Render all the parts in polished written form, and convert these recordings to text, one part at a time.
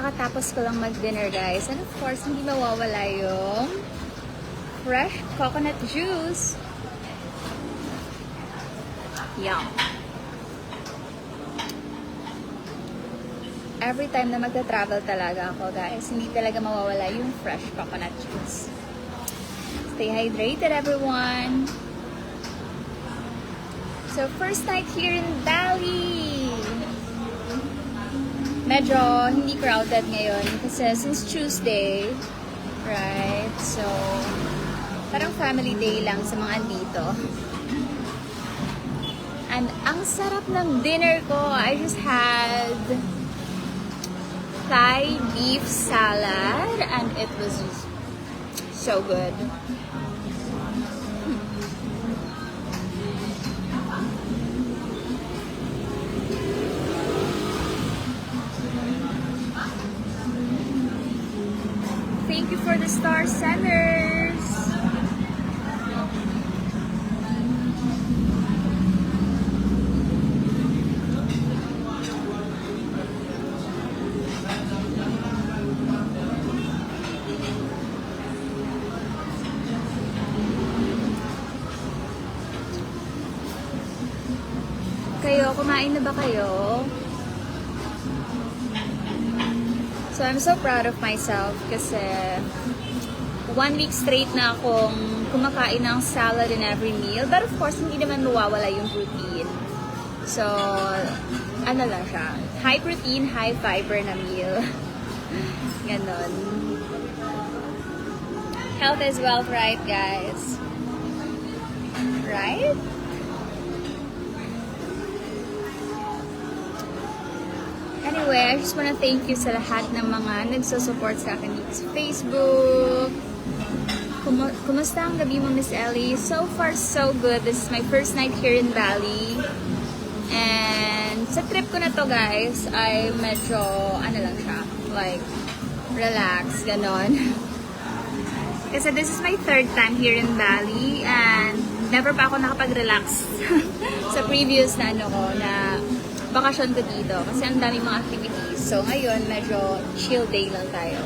kakatapos ko lang mag-dinner, guys. And of course, hindi mawawala yung fresh coconut juice. Yum. Every time na magta-travel talaga ako, guys, hindi talaga mawawala yung fresh coconut juice. Stay hydrated, everyone! So, first night here in Bali! Medyo hindi crowded ngayon kasi since Tuesday, right? So, parang family day lang sa mga andito. And ang sarap ng dinner ko. I just had Thai beef salad and it was just so good. Thank you for the star senders. Kayo, kumain na ba kayo? So, I'm so proud of myself kasi 1 week straight na akong kumakain ng salad in every meal. But of course, hindi naman mawawala yung protein. So, ano lang siya, high protein, high fiber na meal. Ganon. Health is wealth, right, guys? Right? Anyway, I just wanna thank you sa lahat ng mga nagsusupport sa akin dito sa Facebook. Kumusta ang gabi mo, Miss Ellie? So far, so good. This is my first night here in Bali. And sa trip ko na to, guys, ay medyo, ano lang siya, like, relax, ganon. Kasi this is my third time here in Bali and never pa ako nakapag-relax sa previous na ano ko, na bakasyon ko dito kasi ang dami mga activities. So, ngayon, medyo chill day lang tayo.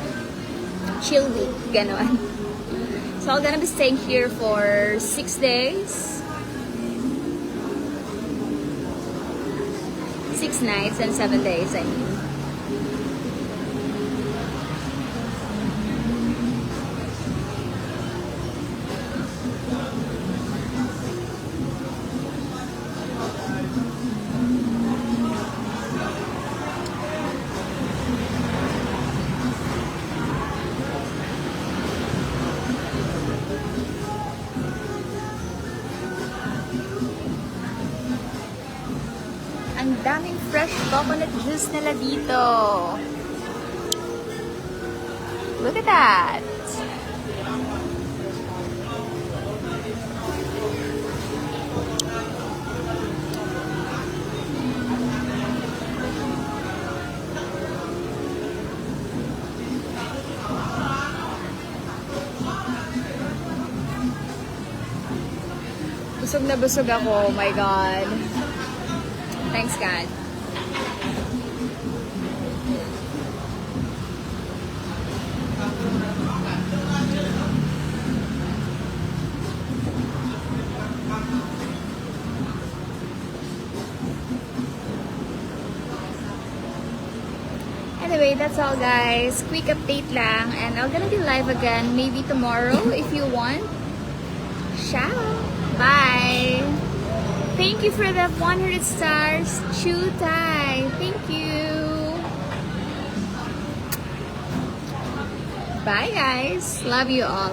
Chill week, gano'n. So, I'm gonna be staying here for 6 days. 6 nights and 7 days, I mean. Ang daming fresh coconut juice nila dito. Look at that. Busog na busog ako. Oh my God. Thanks, God. Anyway, that's all, guys. Quick update lang. And I'm gonna be live again maybe tomorrow if you want. Ciao. Bye. Thank you for the 100 stars, Chu Tai. Thank you. Bye, guys. Love you all.